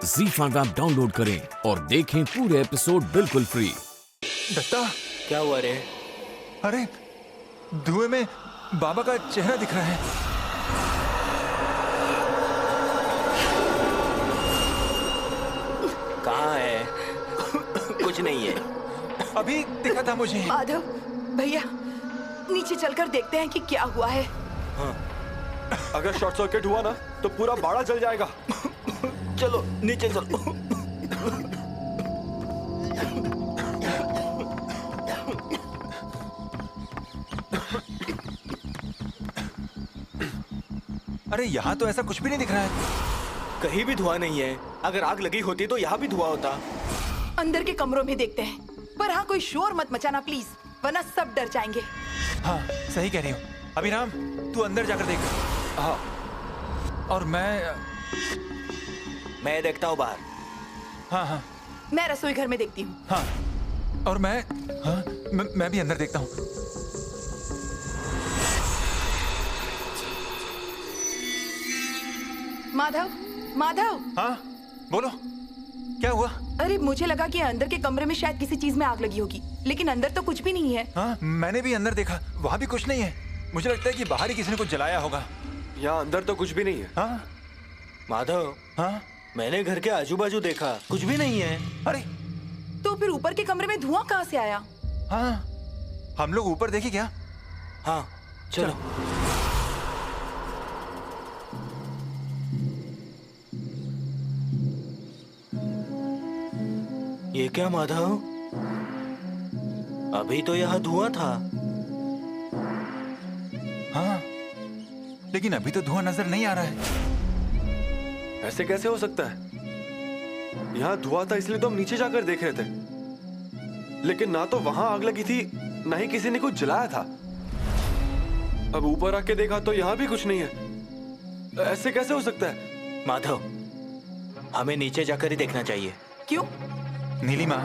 ZEE5 app download करें और देखें पूरे एपिसोड बिल्कुल फ्री। दत्ता, क्या हुआ रे? अरे धुएं में बाबा का चेहरा दिख रहा है। कहाँ है? कुछ नहीं है। अभी दिखा था मुझे। माधव भैया, नीचे चलकर देखते हैं कि क्या हुआ है। अगर शॉर्ट सर्किट हुआ ना तो पूरा बाड़ा जल जाएगा। चलो नीचे चलो। अरे यहाँ तो ऐसा कुछ भी नहीं दिख रहा है। कहीं भी धुआं नहीं है। अगर आग लगी होती तो यहाँ भी धुआं होता। अंदर के कमरों में देखते हैं, पर हाँ कोई शोर मत मचाना प्लीज, वरना सब डर जाएंगे। हाँ सही कह रही हूँ। अभिराम, तू अंदर जाकर देख। हाँ, और मैं देखता हूँ बाहर। हाँ हाँ मैं रसोई घर में देखती हूँ। हाँ, और मैं भी अंदर देखता हूँ। माधव, माधव। हाँ बोलो, क्या हुआ? अरे मुझे लगा कि अंदर के कमरे में शायद किसी चीज में आग लगी होगी, लेकिन अंदर तो कुछ भी नहीं है। हाँ मैंने भी अंदर देखा, वहाँ भी कुछ नहीं है। मुझे लगता है कि बाहर ही किसी ने कुछ जलाया होगा। यहाँ अंदर तो कुछ भी नहीं है। हाँ माधव, हाँ, मैंने घर के आजू बाजू देखा, कुछ भी नहीं है। अरे तो फिर ऊपर के कमरे में धुआं कहाँ से आया? हाँ, हम लोग ऊपर देखे क्या? हाँ चलो। ये क्या माधव? अभी तो यहाँ धुआं था। हाँ, लेकिन अभी तो धुआं नजर नहीं आ रहा है। ऐसे कैसे हो सकता है? यहाँ धुआं था इसलिए तो हम नीचे जाकर देख रहे थे, लेकिन ना तो वहां आग लगी थी, ना ही किसी ने कुछ जलाया था। अब ऊपर आके देखा तो यहाँ भी कुछ नहीं है। ऐसे कैसे हो सकता है? माधव, हमें नीचे जाकर ही देखना चाहिए। क्यों? नीलिमा,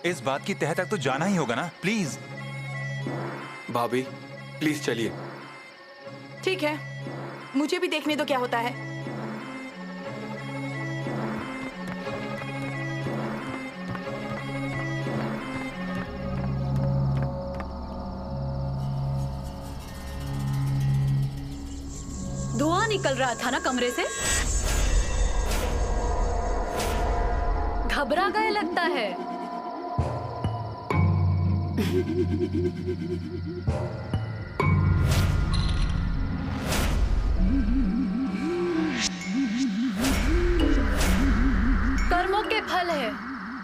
इस बात की तह तक तो जाना ही होगा ना, प्लीज। भाभी प्लीज चलिए। ठीक है, मुझे भी देखने दो क्या होता है। धुआं निकल रहा था ना कमरे से। घबरा गए लगता है। कर्मों के फल है,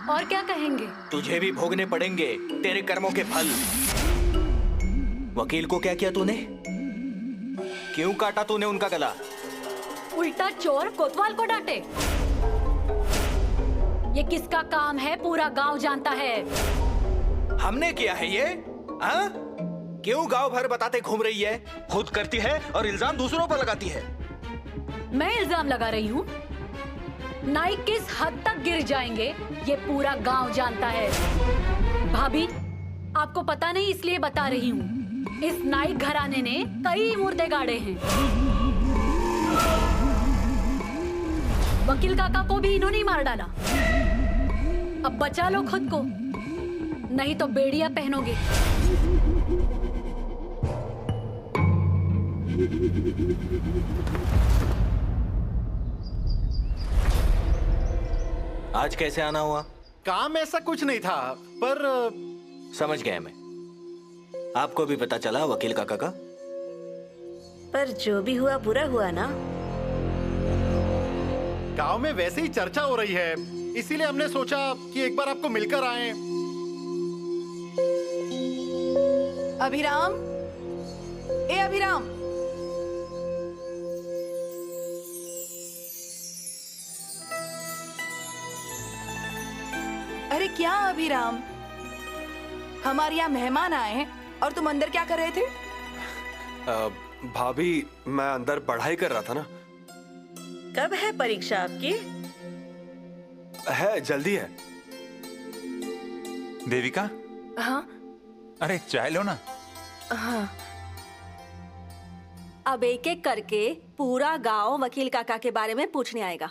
और क्या कहेंगे? तुझे भी भोगने पड़ेंगे तेरे कर्मों के फल। वकील को क्या किया तूने? क्यों काटा तूने उनका गला? उल्टा चोर कोतवाल को डांटे। ये किसका काम है पूरा गांव जानता है। हमने किया है ये? हाँ? क्यों गांव भर बताते घूम रही है? खुद करती है और इल्जाम दूसरों पर लगाती है। मैं इल्जाम लगा रही हूँ? नाई किस हद तक गिर जाएंगे ये पूरा गांव जानता है। भाभी, आपको पता नहीं इसलिए बता रही हूँ। इस नाई घराने ने कई मुर्दे गाड़े हैं। वकील काका को भी इन्होंने मार डाला। अब बचा लो खुद को, नहीं तो बेड़ियां पहनोगे। आज कैसे आना हुआ? काम ऐसा कुछ नहीं था, पर समझ गया मैं। आपको भी पता चला वकील काका का? पर जो भी हुआ बुरा हुआ ना। गांव में वैसे ही चर्चा हो रही है, इसीलिए हमने सोचा कि एक बार आपको मिलकर आएं। अभिराम, ए अभिराम। अरे क्या अभिराम, हमारे यहाँ मेहमान आए हैं और तुम अंदर क्या कर रहे थे? भाभी मैं अंदर पढ़ाई कर रहा था ना। कब है परीक्षा आपकी? है, जल्दी है। देविका, हाँ अरे चाय लो ना। हाँ। अब एक एक करके पूरा गांव वकील काका के बारे में पूछने आएगा।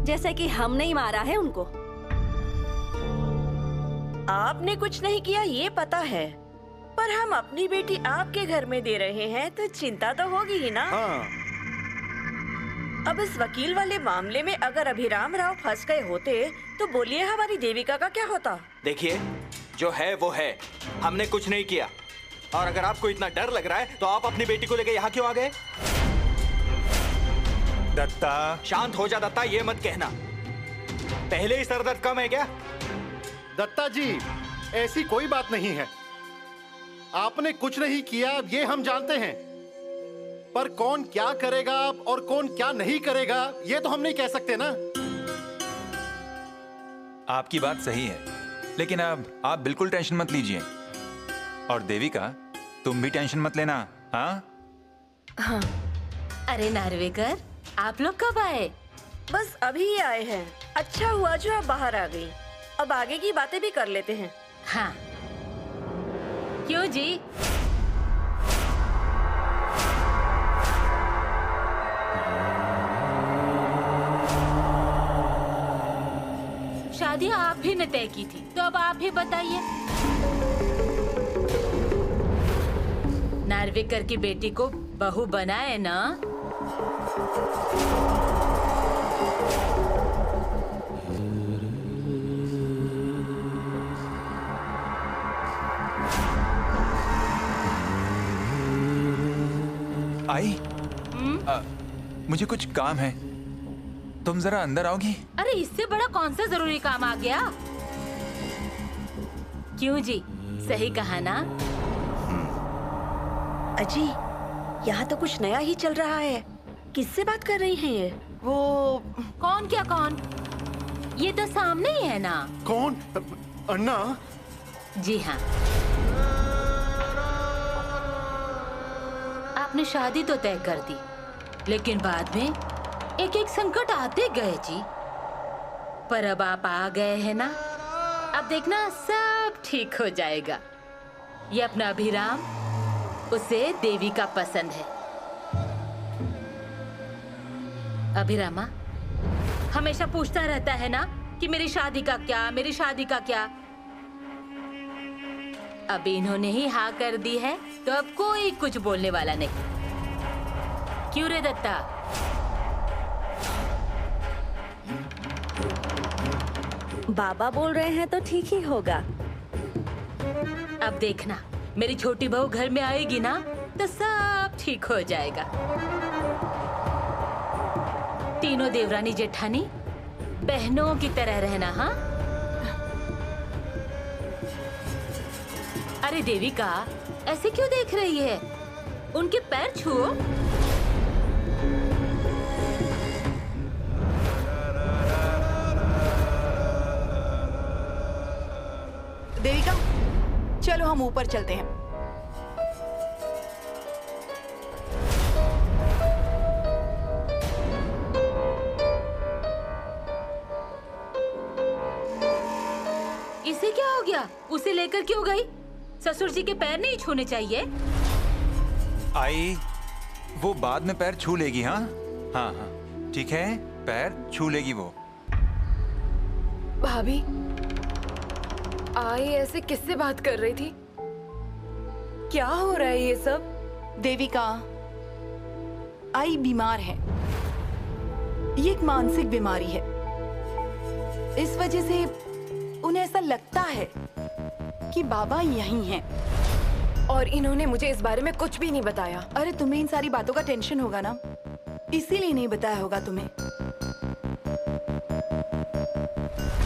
जैसे कि हमने ही मारा है उनको। आपने कुछ नहीं किया ये पता है, पर हम अपनी बेटी आपके घर में दे रहे हैं तो चिंता तो होगी ही ना। हाँ। अब इस वकील वाले मामले में अगर अभिराम राव फंस गए होते तो बोलिए हमारी देविका का क्या होता। देखिए, जो है वो है, हमने कुछ नहीं किया। और अगर आपको इतना डर लग रहा है तो आप अपनी बेटी को लेकर यहाँ क्यों आ गए? दत्ता, शांत हो जा दत्ता, ये मत कहना। पहले ही सरदर्द कम है क्या? दत्ता जी, ऐसी कोई बात नहीं है। आपने कुछ नहीं किया ये हम जानते हैं, पर कौन क्या करेगा और कौन क्या नहीं करेगा ये तो हम नहीं कह सकते ना। आपकी बात सही है, लेकिन अब आप बिल्कुल टेंशन मत लीजिए। और देविका, तुम भी टेंशन मत लेना। हाँ? अरे नार्वेकर, आप लोग कब आए? बस अभी ही आए हैं। अच्छा हुआ जो आप बाहर आ गई। अब आगे की बातें भी कर लेते हैं। हाँ। क्यों जी? शादी आप ही ने तय की थी, तो अब आप ही बताइए। नार्वेकर की बेटी को बहू बनाए ना? आई, मुझे कुछ काम है, तुम जरा अंदर आओगी? अरे इससे बड़ा कौन सा जरूरी काम आ गया? क्यों जी, सही कहा ना? अजी, यहाँ तो कुछ नया ही चल रहा है। किससे बात कर रही हैं ये? वो कौन क्या कौन? ये तो सामने ही है ना। कौन? अन्ना? जी हाँ, आपने शादी तो तय कर दी, लेकिन बाद में एक एक संकट आते गए जी। पर अब आप आ गए हैं ना, अब देखना सब ठीक हो जाएगा। ये अपना अभिराम, उसे देविका पसंद है। अभिरामा हमेशा पूछता रहता है ना कि मेरी शादी का क्या, मेरी शादी का क्या। अब इन्होंने ही हाँ कर दी है तो अब कोई कुछ बोलने वाला नहीं। क्यों रे दत्ता? बाबा बोल रहे हैं तो ठीक ही होगा। अब देखना, मेरी छोटी बहू घर में आएगी ना तो सब ठीक हो जाएगा। तीनों देवरानी जेठानी बहनों की तरह रहना। हाँ? अरे देविका, ऐसे क्यों देख रही है? उनके पैर छुओ। देविका, चलो हम ऊपर चलते हैं। इसे क्या हो गया? उसे लेकर क्यों गई? ससुर जी के पैर नहीं छूने चाहिए। आई, वो बाद में पैर छू लेगी। हाँ हाँ हाँ, ठीक है, पैर छू लेगी वो। भाभी, आई ऐसे किससे बात कर रही थी? क्या हो रहा है ये सब? देविका, आई बीमार है। ये एक मानसिक बीमारी है। इस वजह से उन्हें ऐसा लगता है कि बाबा यहीं हैं। और इन्होंने मुझे इस बारे में कुछ भी नहीं बताया। अरे तुम्हें इन सारी बातों का टेंशन होगा ना, इसीलिए नहीं बताया होगा तुम्हें।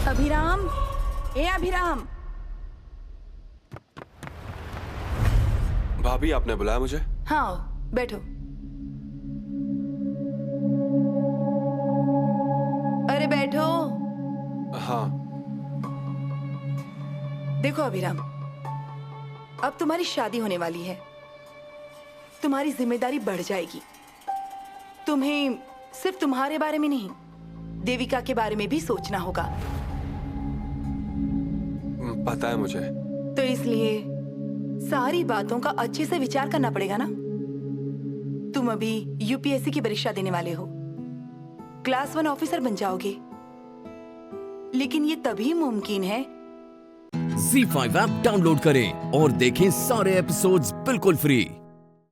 अभिराम, ए अभिराम। भाभी, आपने बुलाया मुझे? हाँ, बैठो। अरे बैठो। हाँ। देखो अभिराम, अब तुम्हारी शादी होने वाली है। तुम्हारी जिम्मेदारी बढ़ जाएगी। तुम्हें सिर्फ तुम्हारे बारे में नहीं, देविका के बारे में भी सोचना होगा। पता है मुझे। तो इसलिए सारी बातों का अच्छे से विचार करना पड़ेगा ना। तुम अभी यूपीएससी की परीक्षा देने वाले हो, क्लास 1 ऑफिसर बन जाओगे। लेकिन ये तभी मुमकिन है Z5 ऐप डाउनलोड करें और देखें सारे एपिसोड्स बिल्कुल फ्री।